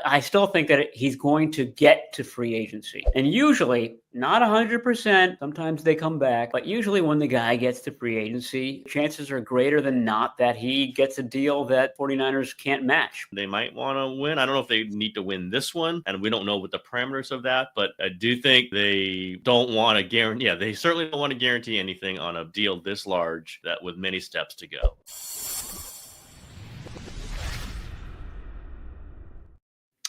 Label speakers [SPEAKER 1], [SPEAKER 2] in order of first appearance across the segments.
[SPEAKER 1] I still think that he's going to get to free agency. And usually, not 100%, sometimes they come back, but usually when the guy gets to free agency, chances are greater than not that he gets a deal that 49ers can't match.
[SPEAKER 2] They might want to win. I don't know if they need to win this one, and we don't know what the parameters of that, but I do think they don't want to guarantee. Yeah, they certainly don't want to guarantee anything on a deal this large that with many steps to go.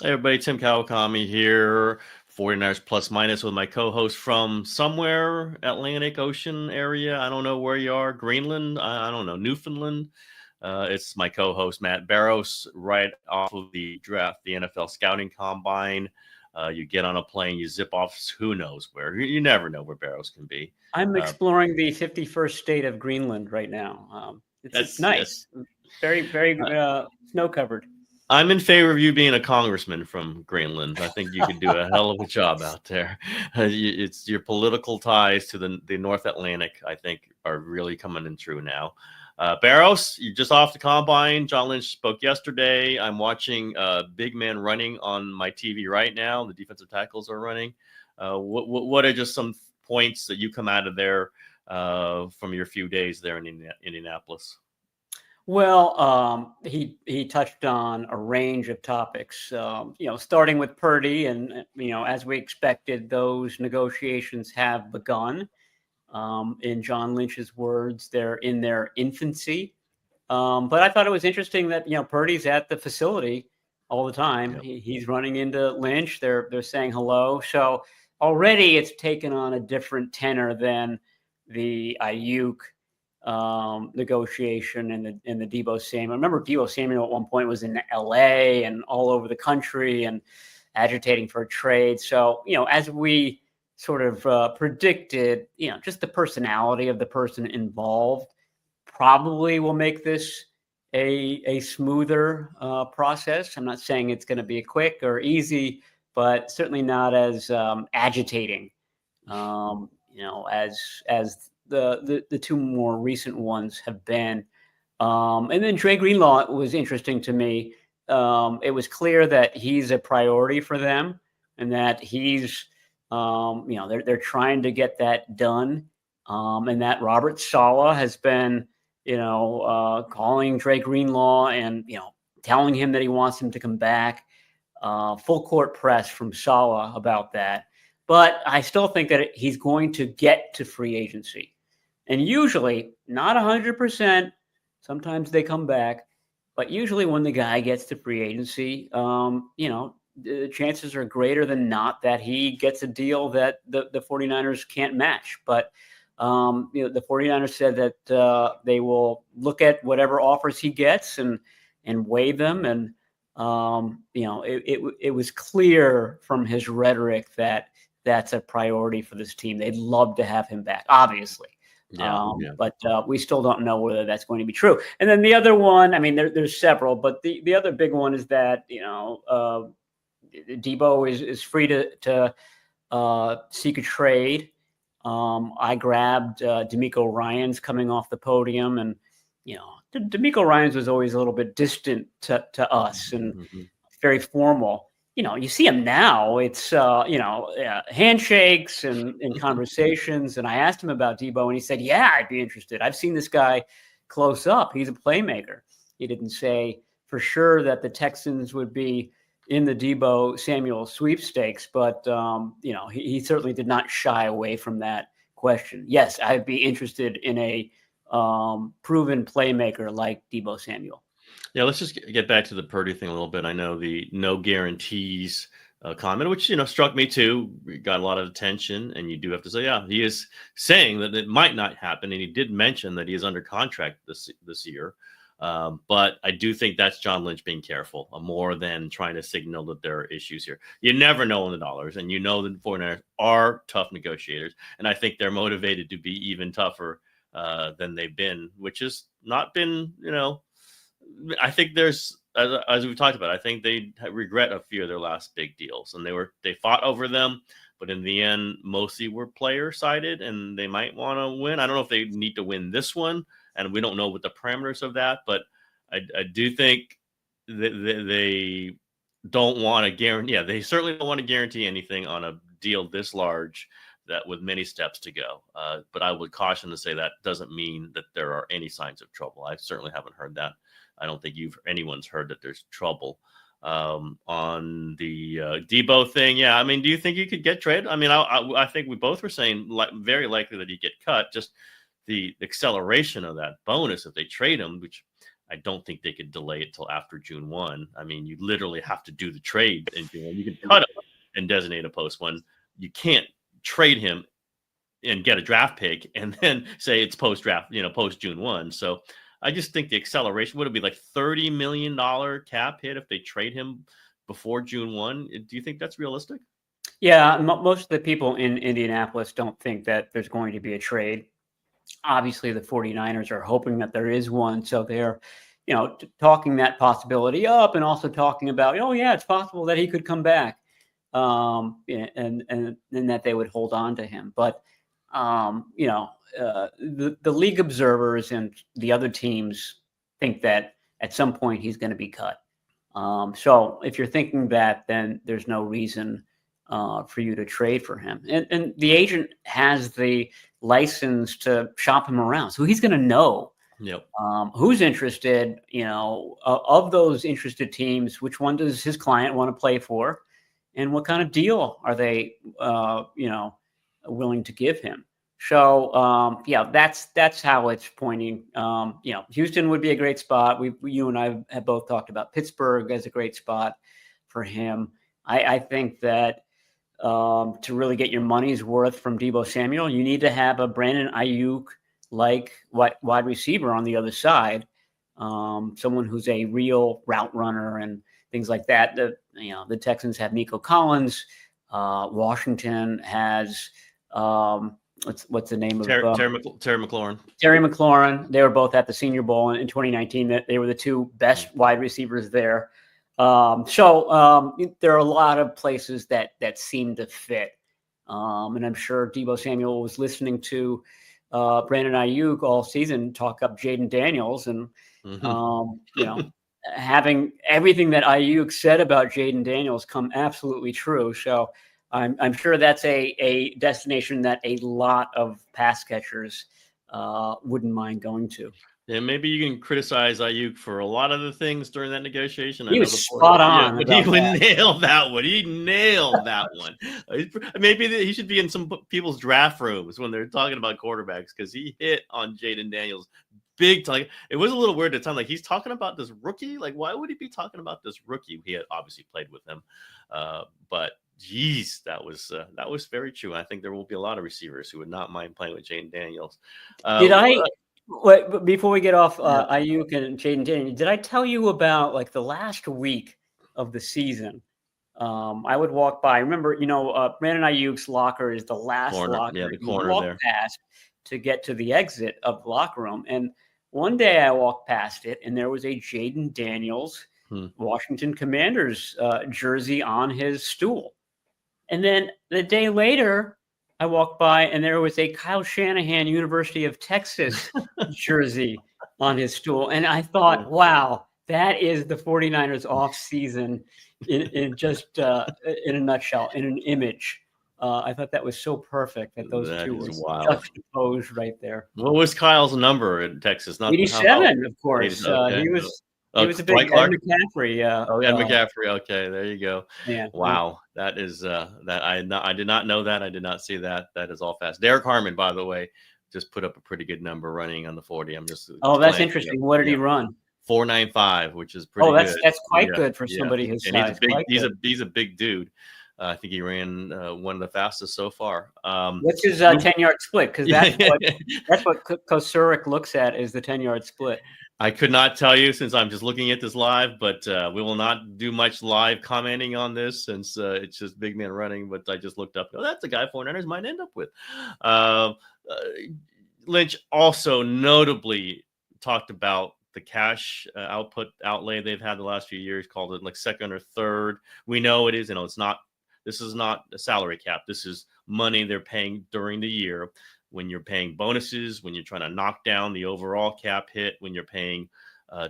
[SPEAKER 2] Hey everybody, Tim Kawakami here, 49ers Plus Minus with my co-host from somewhere, Atlantic Ocean area. I don't know where you are, Greenland, I don't know, Newfoundland. It's my co-host, Matt Barrows, right off of the draft, the NFL Scouting Combine. You get on a plane, you zip off, who knows where. You never know where Barrows can be.
[SPEAKER 1] I'm exploring the 51st state of Greenland right now. It's nice. Yes. Very, very snow-covered.
[SPEAKER 2] I'm in favor of you being a congressman from Greenland. I think you could do a hell of a job out there. It's your political ties to the North Atlantic, I think, are really coming in true now. Barrows, you're just off the combine. John Lynch spoke yesterday. I'm watching big men running on my TV right now. The defensive tackles are running. What are just some points that you come out of there from your few days there in Indianapolis?
[SPEAKER 1] Well, he touched on a range of topics, starting with Purdy. And, as we expected, those negotiations have begun. In John Lynch's words, they're in their infancy. But I thought it was interesting that, Purdy's at the facility all the time. Yep. He's running into Lynch. They're saying hello. So already it's taken on a different tenor than the Aiyuk negotiation and the Deebo Samuel. I remember Deebo Samuel at one point was in LA and all over the country and agitating for a trade. So, as we sort of predicted, just the personality of the person involved probably will make this a smoother process. I'm not saying it's going to be quick or easy, but certainly not as agitating, as the two more recent ones have been. And then Dre Greenlaw was interesting to me. It was clear that he's a priority for them and that he's, they're trying to get that done. And that Robert Saleh has been, calling Dre Greenlaw and, telling him that he wants him to come back. Full court press from Saleh about that. But I still think that he's going to get to free agency. And usually, not 100%, sometimes they come back, but usually when the guy gets to free agency, the chances are greater than not that he gets a deal that the 49ers can't match. But, the 49ers said that they will look at whatever offers he gets and weigh them. And, it was clear from his rhetoric that that's a priority for this team. They'd love to have him back, obviously. But we still don't know whether that's going to be true. And then the other one, I mean, there's several, but the other big one is that, Deebo is free to seek a trade. I grabbed D'Amico Ryans coming off the podium, and, D'Amico Ryans was always a little bit distant to us and very formal. You see him now, it's, handshakes and conversations. And I asked him about Deebo and he said, yeah, I'd be interested. I've seen this guy close up. He's a playmaker. He didn't say for sure that the Texans would be in the Deebo Samuel sweepstakes, but, he certainly did not shy away from that question. Yes, I'd be interested in a proven playmaker like Deebo Samuel.
[SPEAKER 2] Yeah, let's just get back to the Purdy thing a little bit. I know the no guarantees comment, which, struck me too. We got a lot of attention, and you do have to say, yeah, he is saying that it might not happen. And he did mention that he is under contract this year. But I do think that's John Lynch being careful more than trying to signal that there are issues here. You never know on the dollars, and the 49ers are tough negotiators. And I think they're motivated to be even tougher than they've been, which has not been, I think there's, as we've talked about, I think they regret a few of their last big deals, and they fought over them, but in the end, mostly were player sided, and they might want to win. I don't know if they need to win this one, and we don't know what the parameters of that, but I do think that they don't want to guarantee. Yeah, they certainly don't want to guarantee anything on a deal this large that with many steps to go. But I would caution to say that doesn't mean that there are any signs of trouble. I certainly haven't heard that. I don't think anyone's heard that there's trouble. On the Deebo thing, yeah. I mean, do you think you could get traded? I mean, I think we both were saying very likely that he'd get cut. Just the acceleration of that bonus if they trade him, which I don't think they could delay it till after June 1. I mean, you literally have to do the trade in June. You can cut him and designate a post 1. You can't trade him and get a draft pick and then say it's post draft, post June 1. So I just think the acceleration would it be like $30 million cap hit if they trade him before June 1. Do you think that's realistic?
[SPEAKER 1] Yeah, most of the people in Indianapolis don't think that there's going to be a trade. Obviously, the 49ers are hoping that there is one. So they're, talking that possibility up and also talking about, oh, yeah, it's possible that he could come back and that they would hold on to him. But, the league observers and the other teams think that at some point he's going to be cut. So if you're thinking that, then there's no reason for you to trade for him. And the agent has the license to shop him around. So he's going to know who's interested, of those interested teams, which one does his client want to play for and what kind of deal are they, willing to give him. So, that's how it's pointing. Houston would be a great spot. You and I have both talked about Pittsburgh as a great spot for him. I think that to really get your money's worth from Deebo Samuel, you need to have a Brandon Aiyuk like wide receiver on the other side, someone who's a real route runner and things like that. The Texans have Nico Collins. Washington has what's the name of
[SPEAKER 2] Terry McLaurin.
[SPEAKER 1] Terry McLaurin. They were both at the Senior Bowl in 2019. That they were the two best wide receivers there. So there are a lot of places that seem to fit. And I'm sure Deebo Samuel was listening to Brandon Aiyuk all season talk up Jaden Daniels and, having everything that Aiyuk said about Jaden Daniels come absolutely true. So I'm sure that's a destination that a lot of pass catchers wouldn't mind going to.
[SPEAKER 2] Yeah, maybe you can criticize Aiyuk for a lot of the things during that negotiation.
[SPEAKER 1] He was spot on.
[SPEAKER 2] But he would nail that one. He nailed that one. Maybe he should be in some people's draft rooms when they're talking about quarterbacks because he hit on Jaden Daniels big time. It was a little weird at the time. Like he's talking about this rookie. Like why would he be talking about this rookie? He had obviously played with him, but geez, that was very true. I think there will be a lot of receivers who would not mind playing with Jaden Daniels.
[SPEAKER 1] Wait, before we get off Aiyuk and Jaden Daniels, did I tell you about like the last week of the season? I would walk by. Remember, Brandon Aiyuk's locker is the last locker.
[SPEAKER 2] Yeah, the
[SPEAKER 1] you
[SPEAKER 2] corner
[SPEAKER 1] walk
[SPEAKER 2] there.
[SPEAKER 1] Past to get to the exit of the locker room. And one day I walked past it, and there was a Jaden Daniels Washington Commanders jersey on his stool. And then the day later, I walked by and there was a Kyle Shanahan University of Texas jersey on his stool. And I thought, wow, that is the 49ers offseason in just in a nutshell, in an image. I thought that was so perfect that those two were juxtaposed right there.
[SPEAKER 2] What was Kyle's number in Texas? Not
[SPEAKER 1] 87, of course.
[SPEAKER 2] Okay.
[SPEAKER 1] He was a big Ed McCaffrey.
[SPEAKER 2] Ed McCaffrey. Okay, there you go.
[SPEAKER 1] Yeah.
[SPEAKER 2] Wow, that is that I did not know that. I did not see that. That is all fast. Derek Harmon, by the way, just put up a pretty good number running on the 40. I'm just.
[SPEAKER 1] Oh, that's interesting. What did he run?
[SPEAKER 2] 4.95, which is pretty.
[SPEAKER 1] That's good. That's quite good for somebody his size.
[SPEAKER 2] He's a big dude. I think he ran one of the fastest so far.
[SPEAKER 1] What's his 10-yard split? Because that's what Kosurik looks at is the 10-yard split.
[SPEAKER 2] I could not tell you since I'm just looking at this live, but we will not do much live commenting on this since it's just big man running. But I just looked up. Oh, that's the guy 49ers might end up with. Lynch also notably talked about the cash outlay they've had the last few years, called it like second or third. We know it is, it's not. This is not a salary cap. This is money they're paying during the year. When you're paying bonuses, when you're trying to knock down the overall cap hit, when you're paying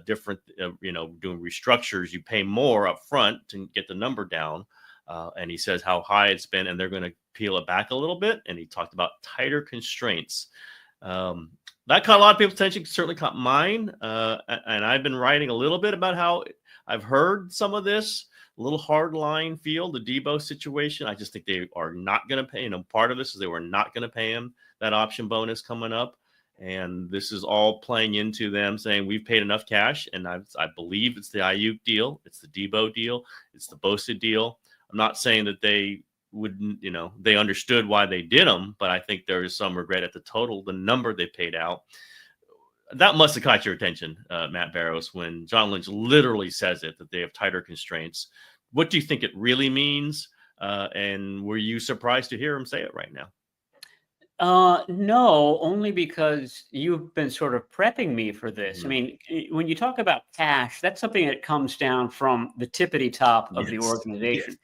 [SPEAKER 2] different, doing restructures. You pay more up front to get the number down. And he says how high it's been, and they're going to peel it back a little bit. And he talked about tighter constraints. That caught a lot of people's attention, certainly caught mine. And I've been writing a little bit about how I've heard some of this, a little hard line feel, the Deebo situation. I just think they are not going to pay. Part of this is they were not going to pay him that option bonus coming up. And this is all playing into them saying we've paid enough cash. And I believe it's the Aiyuk deal. It's the Deebo deal. It's the Bosa deal. I'm not saying that they wouldn't, they understood why they did them, but I think there is some regret at the number they paid out. That must have caught your attention, Matt Barrows, when John Lynch literally says it, that they have tighter constraints. What do you think it really means? And were you surprised to hear him say it right now?
[SPEAKER 1] No, only because you've been sort of prepping me for this.
[SPEAKER 2] Mm-hmm.
[SPEAKER 1] I mean, when you talk about cash, that's something that comes down from the tippity top of the organization. Yes.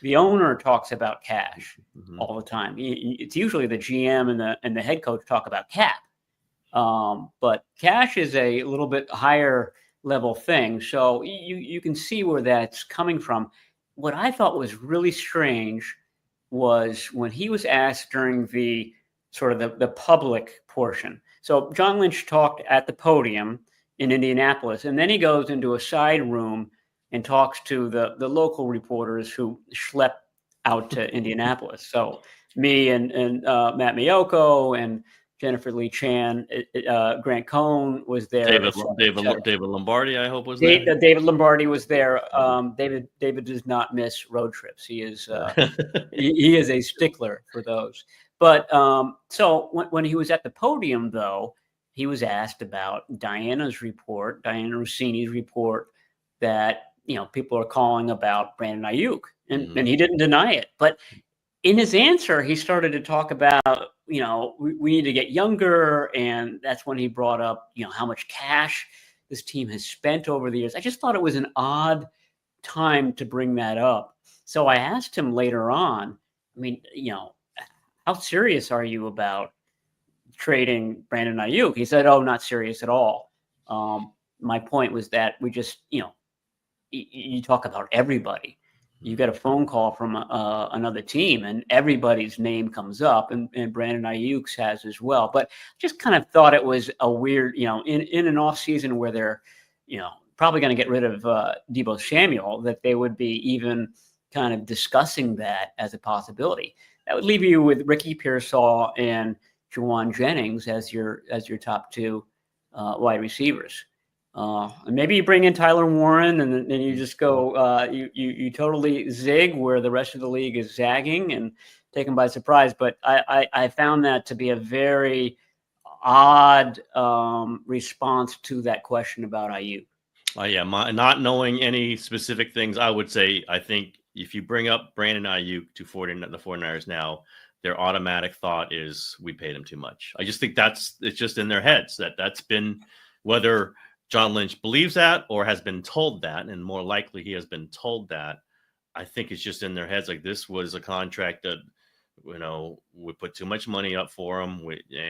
[SPEAKER 1] The owner talks about cash all the time. It's usually the GM and the head coach talk about cap. But cash is a little bit higher level thing. So you can see where that's coming from. What I thought was really strange was when he was asked during the sort of the public portion. So John Lynch talked at the podium in Indianapolis, and then he goes into a side room and talks to the local reporters who schlep out to Indianapolis. So me and Matt Miyoko and Jennifer Lee Chan, Grant Cohn was there.
[SPEAKER 2] David Lombardi, I hope, was there.
[SPEAKER 1] David Lombardi was there. David does not miss road trips. He is he is a stickler for those. But so when he was at the podium, though, he was asked about Diana Rossini's report that people are calling about Brandon Aiyuk, and he didn't deny it. But in his answer, he started to talk about, we need to get younger. And that's when he brought up, how much cash this team has spent over the years. I just thought it was an odd time to bring that up. So I asked him later on, how serious are you about trading Brandon Aiyuk? He said, not serious at all. My point was that we just, you talk about everybody. You get a phone call from another team and everybody's name comes up, and Brandon Aiyuk's has as well. But just kind of thought it was a weird, in an off season where they're, probably going to get rid of Deebo Samuel, that they would be even kind of discussing that as a possibility. That would leave you with Ricky Pearsall and Juwan Jennings as your top two wide receivers. And maybe you bring in Tyler Warren, and then you just go, you totally zig where the rest of the league is zagging and taken by surprise. But I found that to be a very odd response to that question about Aiyuk.
[SPEAKER 2] Not knowing any specific things, I would say, I think if you bring up Brandon Aiyuk to the 49ers now, their automatic thought is we paid him too much. I just think it's just in their heads that's been, whether John Lynch believes that or has been told that, and more likely he has been told that. I think it's just in their heads. Like, this was a contract that, we put too much money up for him,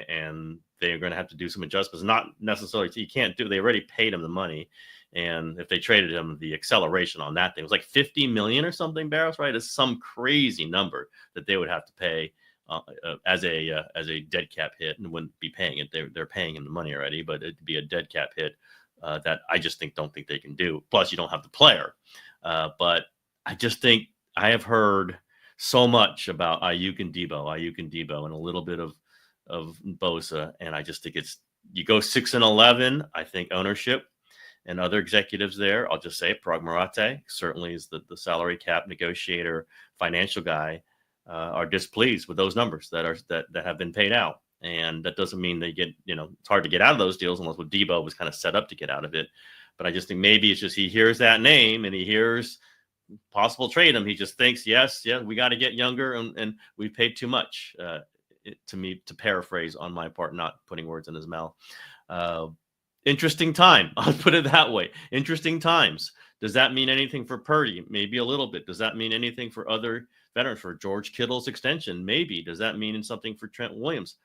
[SPEAKER 2] and they're going to have to do some adjustments. Not necessarily, you can't do, they already paid him the money. And if they traded him, the acceleration on that thing was like $50 million or something, Barrows, right? It's some crazy number that they would have to pay as a dead cap hit, and wouldn't be paying it. They're paying him the money already, but it'd be a dead cap hit. That I just don't think they can do. Plus, you don't have the player. But I just think I have heard so much about Aiyuk and Deebo, and a little bit of Bosa. And I just think you go 6-11. I think ownership and other executives there, I'll just say Parag Marate certainly is the salary cap negotiator, financial guy, are displeased with those numbers that have been paid out. And that doesn't mean they get, it's hard to get out of those deals unless Deebo was kind of set up to get out of it. But I just think maybe it's just he hears that name and he hears possible trade him. He just thinks, yes, we got to get younger and we paid too much. To paraphrase on my part, not putting words in his mouth. Interesting time. I'll put it that way. Interesting times. Does that mean anything for Purdy? Maybe a little bit. Does that mean anything for other veterans, for George Kittle's extension? Maybe. Does that mean something for Trent Williams?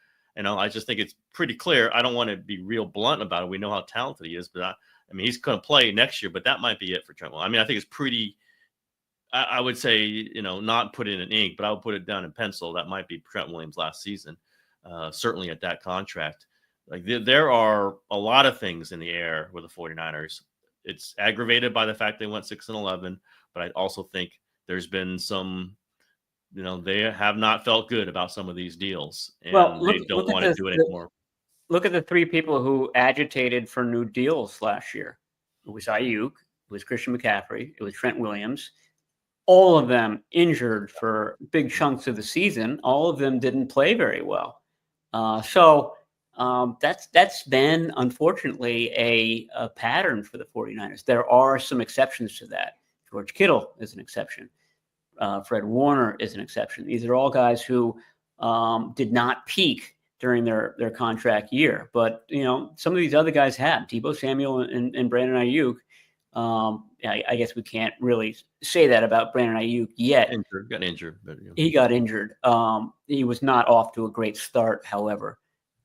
[SPEAKER 2] I just think it's pretty clear. I don't want to be real blunt about it. We know how talented he is, but I mean, he's going to play next year, but that might be it for Trent Williams. I mean, I think it's pretty. I would say, not put it in ink, but I would put it down in pencil. That might be Trent Williams' last season, certainly at that contract. Like there are a lot of things in the air with the 49ers. It's aggravated by the fact they went 6-11, but I also think there's been some, they have not felt good about some of these deals, and they don't want to do it anymore.
[SPEAKER 1] Look at the three people who agitated for new deals last year. It was Aiyuk, it was Christian McCaffrey, it was Trent Williams. All of them injured for big chunks of the season. All of them didn't play very well. So that's been, unfortunately, a pattern for the 49ers. There are some exceptions to that. George Kittle is an exception. Fred Warner is an exception. These are all guys who did not peak during their contract year. But, some of these other guys have. Deebo Samuel and Brandon Aiyuk. I guess we can't really say that about Brandon Aiyuk yet.
[SPEAKER 2] Got injured. But,
[SPEAKER 1] He got injured. He was not off to a great start, however.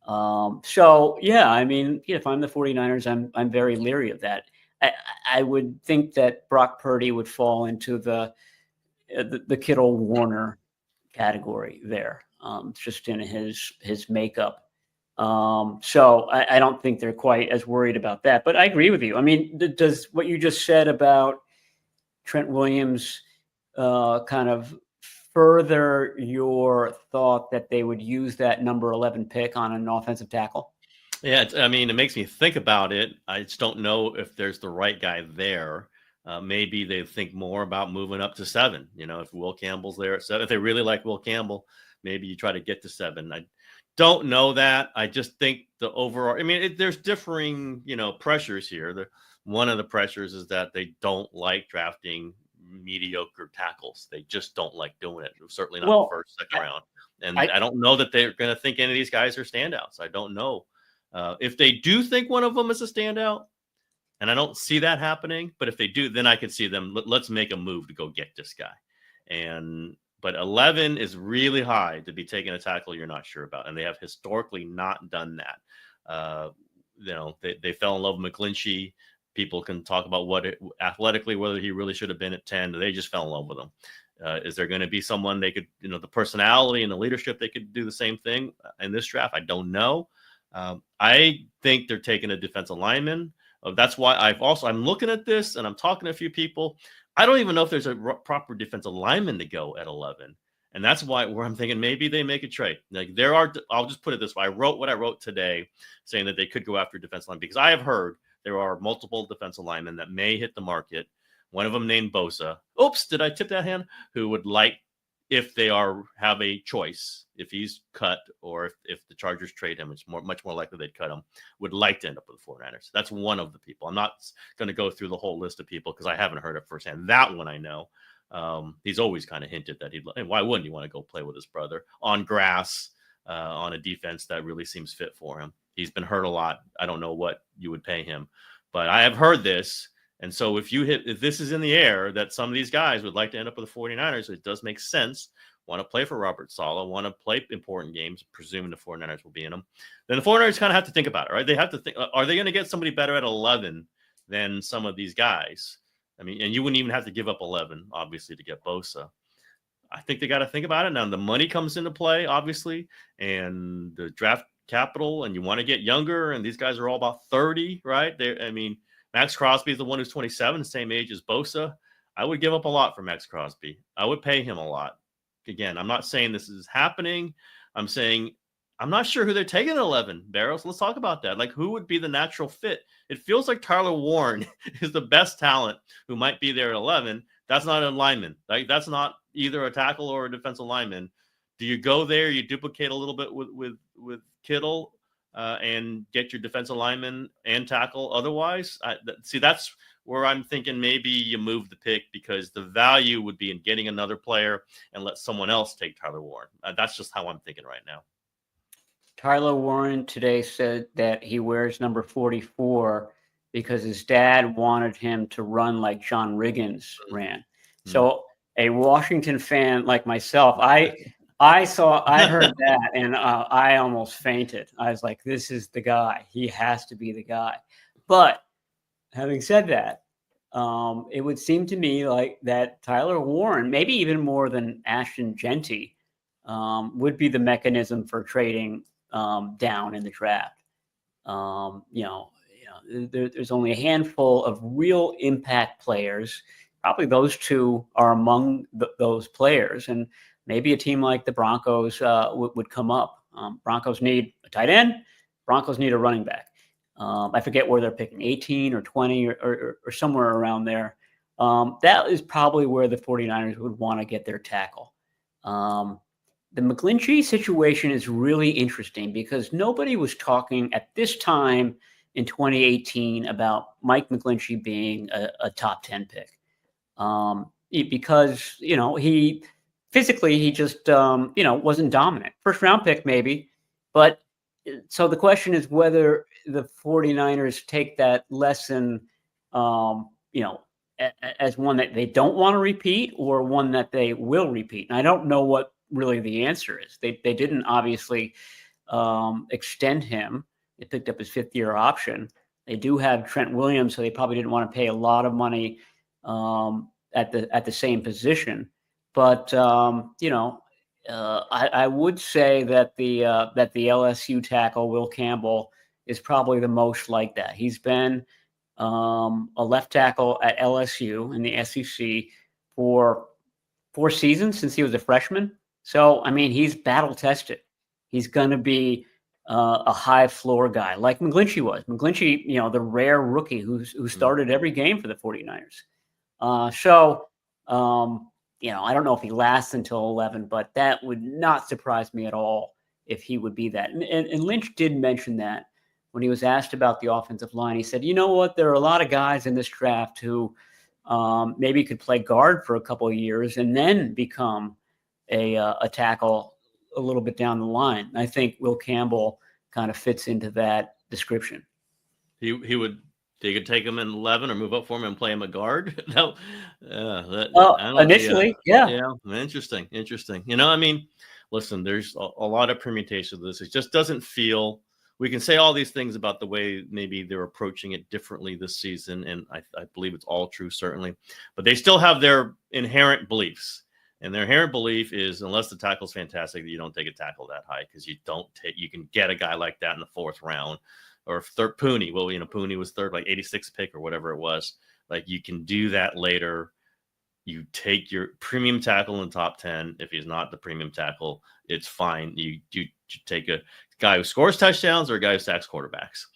[SPEAKER 1] So, yeah, I mean, if I'm the 49ers, I'm very leery of that. I would think that Brock Purdy would fall into the Kittle Warner category there, just in his makeup. So I don't think they're quite as worried about that, but I agree with you. I mean, does what you just said about Trent Williams kind of further your thought that they would use that number 11 pick on an offensive tackle?
[SPEAKER 2] Yeah, it makes me think about it. I just don't know if there's the right guy there. Maybe they think more about moving up to 7. If Will Campbell's there at 7, if they really like Will Campbell, maybe you try to get to 7. I don't know that. I just think the overall, there's differing, pressures here. One of the pressures is that they don't like drafting mediocre tackles. They just don't like doing it. Certainly not the first, second round. And I don't know that they're going to think any of these guys are standouts. I don't know. If they do think one of them is a standout, and I don't see that happening, but if they do, then I could see them. Let's make a move to go get this guy. But 11 is really high to be taking a tackle you're not sure about, and they have historically not done that. They fell in love with McGlinchey. People can talk about athletically whether he really should have been at 10. They just fell in love with him. Is there going to be someone they could, the personality and the leadership, they could do the same thing in this draft? I don't know. I think they're taking a defensive lineman. That's why I'm looking at this and I'm talking to a few people. I don't even know if there's a proper defensive lineman to go at 11. And that's where I'm thinking maybe they make a trade. Like I'll just put it this way. I wrote what I wrote today saying that they could go after defensive line because I have heard there are multiple defensive linemen that may hit the market. One of them named Bosa. Oops, did I tip that hand? Who would like, if they have a choice, if he's cut or if the Chargers trade him, it's much more likely they'd cut him, would like to end up with the 49ers. That's one of the people. I'm not going to go through the whole list of people because I haven't heard it firsthand. That one I know. He's always kind of hinted that why wouldn't he want to go play with his brother on grass, on a defense that really seems fit for him. He's been hurt a lot. I don't know what you would pay him, but I have heard this. And so if this is in the air that some of these guys would like to end up with the 49ers, it does make sense. Want to play for Robert Saleh, want to play important games, presuming the 49ers will be in them. Then the 49ers kind of have to think about it, right? They have to think, are they going to get somebody better at 11 than some of these guys? And you wouldn't even have to give up 11, obviously, to get Bosa. I think they got to think about it. Now, the money comes into play, obviously, and the draft capital, and you want to get younger, and these guys are all about 30, right? Max Crosby is the one who's 27, same age as Bosa. I would give up a lot for Max Crosby. I would pay him a lot. Again, I'm not saying this is happening. I'm saying I'm not sure who they're taking at 11, Barrows. Let's talk about that. Like, who would be the natural fit? It feels like Tyler Warren is the best talent who might be there at 11. That's not a lineman. Like, that's not either a tackle or a defensive lineman. Do you go there? You duplicate a little bit with Kittle and get your defensive lineman and tackle otherwise? That's where I'm thinking maybe you move the pick because the value would be in getting another player and let someone else take Tyler Warren. That's just how I'm thinking right now.
[SPEAKER 1] Tyler Warren today said that he wears number 44 because his dad wanted him to run like John Riggins ran. Mm-hmm. So a Washington fan like myself, I heard that and I almost fainted. I was like, this is the guy. He has to be the guy. But having said that, it would seem to me like that Tyler Warren, maybe even more than Ashton Genty, would be the mechanism for trading down in the draft. There's only a handful of real impact players. Probably those two are among those players, and maybe a team like the Broncos would come up. Broncos need a tight end. Broncos need a running back. I forget where they're picking, 18 or 20 or somewhere around there. That is probably where the 49ers would want to get their tackle. The McGlinchey situation is really interesting because nobody was talking at this time in 2018 about Mike McGlinchey being a top 10 pick. Because, he physically, he just, wasn't dominant. First round pick, maybe. But so the question is whether the 49ers take that lesson, as one that they don't want to repeat or one that they will repeat. And I don't know what really the answer is. They didn't obviously extend him. They picked up his 5th-year option. They do have Trent Williams, so they probably didn't want to pay a lot of money at the same position. But I would say that the LSU tackle Will Campbell is probably the most like that. He's been a left tackle at LSU in the SEC for 4 seasons since he was a freshman. So I mean, he's battle tested. He's going to be a high floor guy like McGlinchey was. McGlinchey, the rare rookie who started every game for the 49ers. I don't know if he lasts until 11, but that would not surprise me at all if he would be that. And Lynch did mention that when he was asked about the offensive line. He said, you know what, there are a lot of guys in this draft who maybe could play guard for a couple of years and then become a tackle a little bit down the line. I think Will Campbell kind of fits into that description.
[SPEAKER 2] They could take him in 11 or move up for him and play him a guard.
[SPEAKER 1] Initially, yeah.
[SPEAKER 2] Interesting. Listen, there's a lot of permutations of this. It just doesn't feel. We can say all these things about the way maybe they're approaching it differently this season, and I believe it's all true, certainly. But they still have their inherent beliefs. And their inherent belief is, unless the tackle's fantastic, you don't take a tackle that high because you can get a guy like that in the 4th round. Or third Pooney. Well, Pooney was third, like 86th pick or whatever it was. Like, you can do that later. You take your premium tackle in the top 10. If he's not the premium tackle, it's fine. You take a guy who scores touchdowns or a guy who sacks quarterbacks.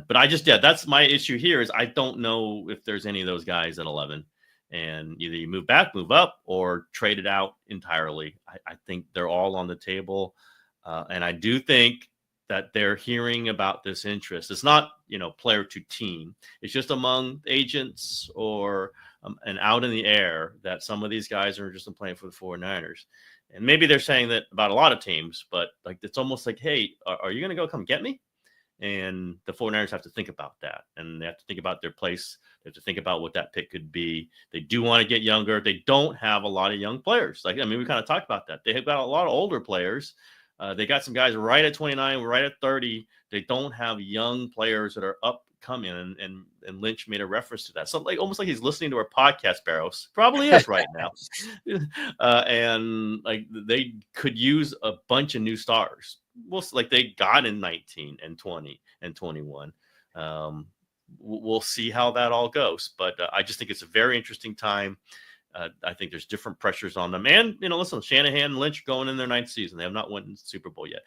[SPEAKER 2] But that's my issue here is I don't know if there's any of those guys at 11. And either you move back, move up, or trade it out entirely. I think they're all on the table. And I do think that they're hearing about this interest. It's not, player to team. It's just among agents or and out in the air that some of these guys are interested in playing for the 49ers. And maybe they're saying that about a lot of teams, but like it's almost like, hey, are you going to go come get me? And the 49ers have to think about that. And they have to think about their place. They have to think about what that pick could be. They do want to get younger. They don't have a lot of young players. We kind of talked about that. They have got a lot of older players. They got some guys right at 29, right at 30. They don't have young players that are upcoming, and Lynch made a reference to that. So almost like he's listening to our podcast, Barrows. Probably is right now. And they could use a bunch of new stars. Well, like they got in 19 and 20 and 21. We'll see how that all goes. But I just think it's a very interesting time. I think there's different pressures on them. And, listen, Shanahan and Lynch going in their 9th season. They have not won the Super Bowl yet.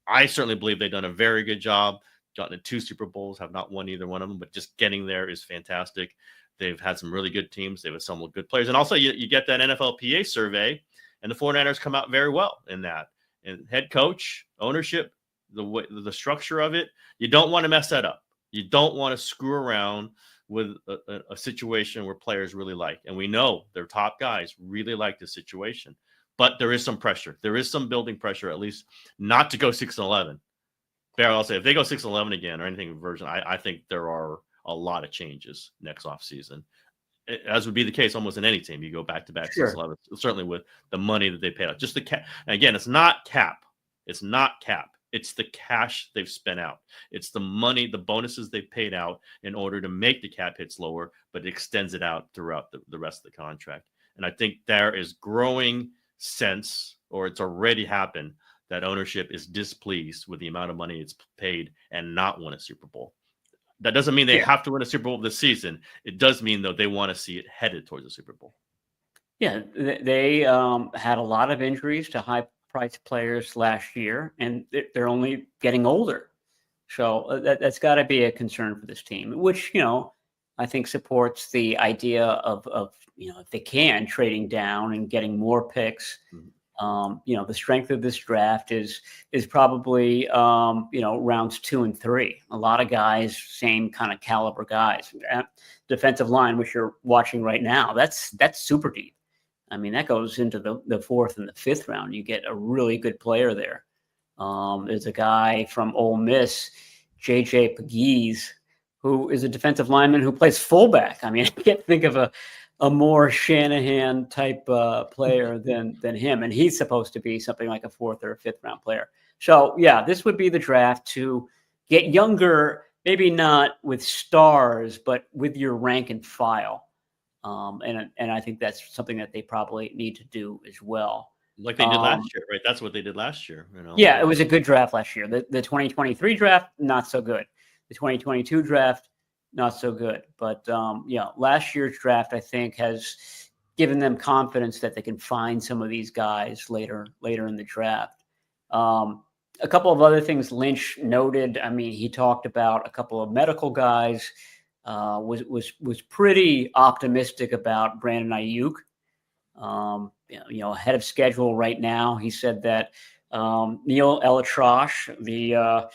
[SPEAKER 2] I certainly believe they've done a very good job, gotten to 2 Super Bowls, have not won either one of them, but just getting there is fantastic. They've had some really good teams. They've assembled good players. And also you get that NFLPA survey, and the 49ers come out very well in that. And head coach, ownership, the structure of it, you don't want to mess that up. You don't want to screw around with a situation where players really like. And we know their top guys really like this situation. But there is some pressure. There is some building pressure, at least not to go 6-11. Barry, I'll say if they go 6-11 again or anything version, I think there are a lot of changes next offseason. As would be the case almost in any team. You go back-to-back 6-11, certainly with the money that they paid out. Just the cap. Again, it's not cap. It's not cap. It's the cash they've spent out. It's the money, the bonuses they've paid out in order to make the cap hits lower, but it extends it out throughout the rest of the contract. And I think there is growing sense, or it's already happened, that ownership is displeased with the amount of money it's paid and not win a Super Bowl. That doesn't mean they have to win a Super Bowl this season. It does mean, though, they want to see it headed towards the Super Bowl.
[SPEAKER 1] Yeah, they had a lot of injuries to high-priced players last year, and they're only getting older. So that's got to be a concern for this team, which, I think supports the idea of if they can, trading down and getting more picks. The strength of this draft is probably, rounds 2 and 3. A lot of guys, same kind of caliber guys. Defensive line, which you're watching right now, that's super deep. I mean, that goes into the 4th and the 5th round. You get a really good player there. There's a guy from Ole Miss, J.J. Pegues, who is a defensive lineman who plays fullback. I mean, I can't think of a more Shanahan type player than him. And he's supposed to be something like a 4th or a 5th round player. So, yeah, this would be the draft to get younger, maybe not with stars, but with your rank and file. And I think that's something that they probably need to do as well.
[SPEAKER 2] Like they did last year, right? That's what they did last year.
[SPEAKER 1] Yeah, it was a good draft last year. The 2023 draft, not so good. The 2022 draft, not so good. But, last year's draft, I think, has given them confidence that they can find some of these guys later in the draft. A couple of other things Lynch noted. I mean, he talked about a couple of medical guys. Was pretty optimistic about Brandon Aiyuk. Ahead of schedule right now. He said that Neil Elatrosh, the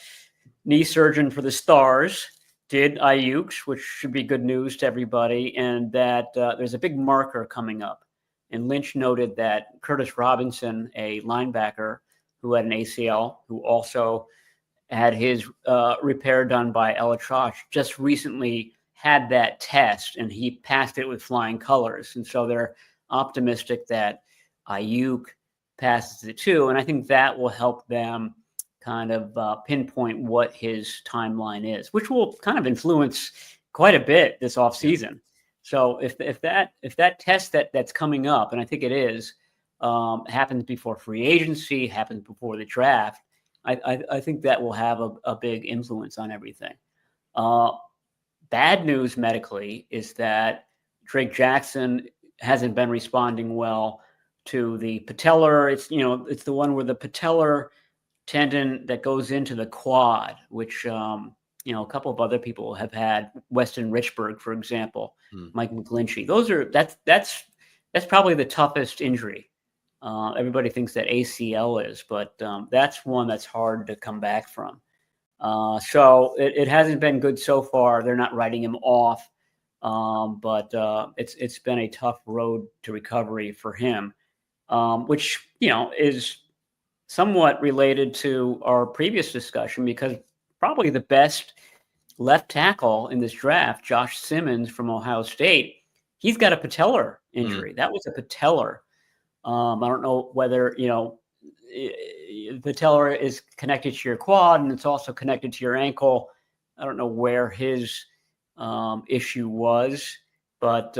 [SPEAKER 1] knee surgeon for the Stars, did Aiyuk's, which should be good news to everybody, and that there's a big marker coming up. And Lynch noted that Curtis Robinson, a linebacker who had an ACL, who also had his repair done by Elatrosh, just recently had that test, and he passed it with flying colors. And so they're optimistic that Aiyuk passes it too. And I think that will help them kind of pinpoint what his timeline is, which will kind of influence quite a bit this offseason. Yeah. So if that test that's coming up, and I think it is, happens before free agency, happens before the draft, I think that will have a big influence on everything. Bad news medically is that Drake Jackson hasn't been responding well to the patellar. It's the one where the patellar tendon that goes into the quad, which a couple of other people have had. Weston Richburg, for example, Mike McGlinchey. That's probably the toughest injury. Everybody thinks that ACL is, but that's one that's hard to come back from. So it hasn't been good so far. They're not writing him off, but it's been a tough road to recovery for him, which is somewhat related to our previous discussion, because probably the best left tackle in this draft, Josh Simmons from Ohio State, he's got a patellar injury. That was a patellar. I don't know whether the patellar is connected to your quad and it's also connected to your ankle. I don't know where his issue was, but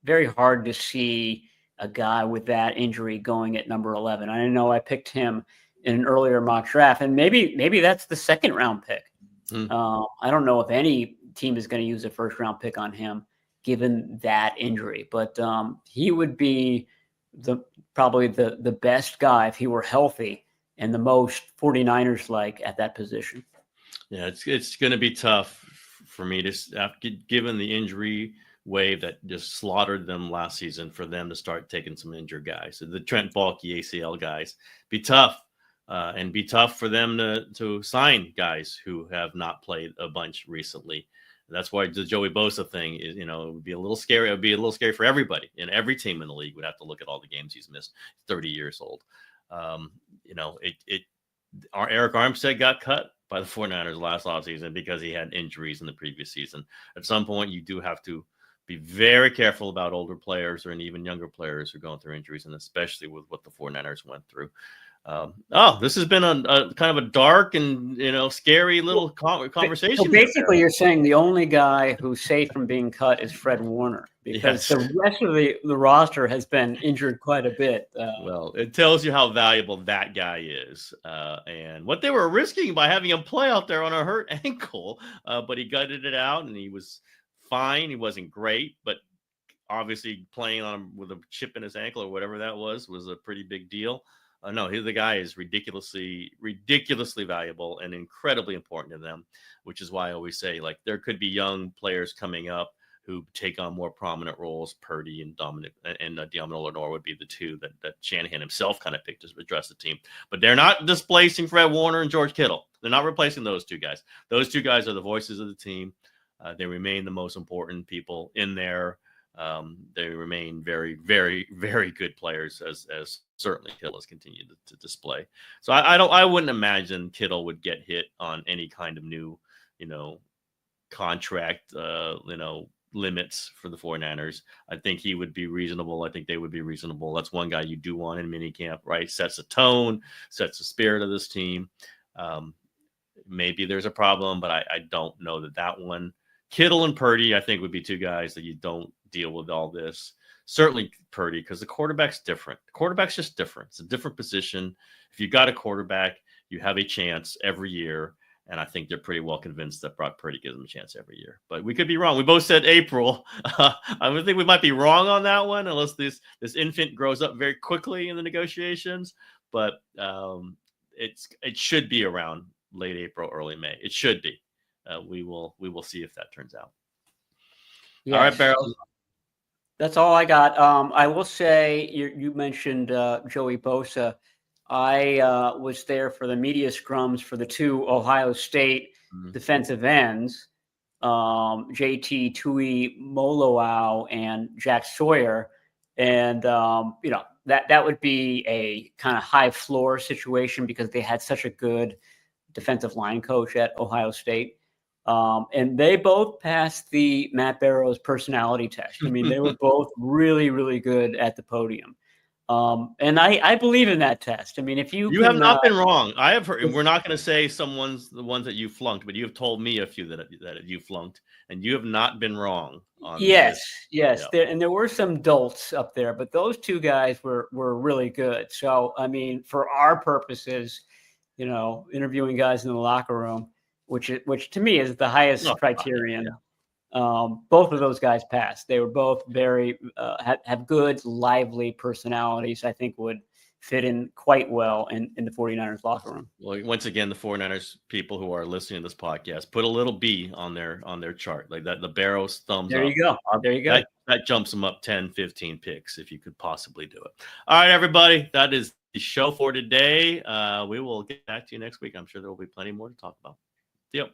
[SPEAKER 1] very hard to see a guy with that injury going at number 11. I know I picked him in an earlier mock draft, and maybe that's the 2nd round pick. I don't know if any team is going to use a 1st round pick on him given that injury, but he would be probably the best guy if he were healthy, and the most 49ers like at that position.
[SPEAKER 2] Yeah, it's going to be tough for me to, given the injury wave that just slaughtered them last season, for them to start taking some injured guys. So the Trent Baalke ACL guys, be tough, and be tough for them to sign guys who have not played a bunch recently. That's why the Joey Bosa thing is, it would be a little scary. It would be a little scary for everybody, and every team in the league would have to look at all the games he's missed. 30 years old. Our Eric Armstead got cut by the 49ers last offseason because he had injuries in the previous season. At some point, you do have to be very careful about older players and even younger players who are going through injuries, and especially with what the 49ers went through. This has been a kind of a dark and scary little conversation.
[SPEAKER 1] So basically, you're saying the only guy who's safe from being cut is Fred Warner, because the rest of the roster has been injured quite a bit.
[SPEAKER 2] Well, it tells you how valuable that guy is, and what they were risking by having him play out there on a hurt ankle. But he gutted it out, and he was fine. He wasn't great, but obviously playing on him with a chip in his ankle or whatever that was a pretty big deal. No, the guy is ridiculously valuable and incredibly important to them, which is why I always say, like, there could be young players coming up who take on more prominent roles. Purdy and Deommodore Lenoir would be the two that Shanahan himself kind of picked to address the team. But they're not displacing Fred Warner and George Kittle. They're not replacing those two guys. Those two guys are the voices of the team. They remain the most important people in there. They remain very, very, very good players, as certainly Kittle has continued to display. So I wouldn't imagine Kittle would get hit on any kind of new, contract, limits for the 49ers. I think he would be reasonable. I think they would be reasonable. That's one guy you do want in minicamp, right? Sets a tone, sets the spirit of this team. Maybe there's a problem, but I don't know that one. Kittle and Purdy, I think, would be two guys that you don't deal with all this. Certainly Purdy, because the quarterback's different. The quarterback's just different. It's a different position. If you got a quarterback, you have a chance every year. And I think they're pretty well convinced that Brock Purdy gives them a chance every year. But we could be wrong. We both said April. I think we might be wrong on that one, unless this infant grows up very quickly in the negotiations. But it should be around late April, early May. It should be. We will see if that turns out. Yes. All right, Barrows.
[SPEAKER 1] That's all I got. I will say you mentioned Joey Bosa. I was there for the media scrums for the two Ohio State defensive ends, JT Tui Moloau and Jack Sawyer. And, that would be a kind of high floor situation because they had such a good defensive line coach at Ohio State. And they both passed the Matt Barrows personality test. I mean, they were both really, really good at the podium. And I believe in that test. I mean, if you
[SPEAKER 2] have not been wrong. I have heard, we're not going to say the ones that you flunked, but you have told me a few that you flunked, and you have not been wrong on
[SPEAKER 1] Yes.
[SPEAKER 2] Yeah.
[SPEAKER 1] There were some dolts up there, but those two guys were really good. So, I mean, for our purposes, interviewing guys in the locker room, which to me is the highest criterion. Yeah. Both of those guys passed. They were both very have good, lively personalities. I think would fit in quite well in the 49ers locker room.
[SPEAKER 2] Well, once again, the 49ers people who are listening to this podcast, put a little B on their chart, like that. The Barrows thumbs
[SPEAKER 1] there
[SPEAKER 2] up.
[SPEAKER 1] There you go.
[SPEAKER 2] That jumps them up 10, 15 picks if you could possibly do it. All right, everybody, that is the show for today. We will get back to you next week. I'm sure there will be plenty more to talk about. Yep.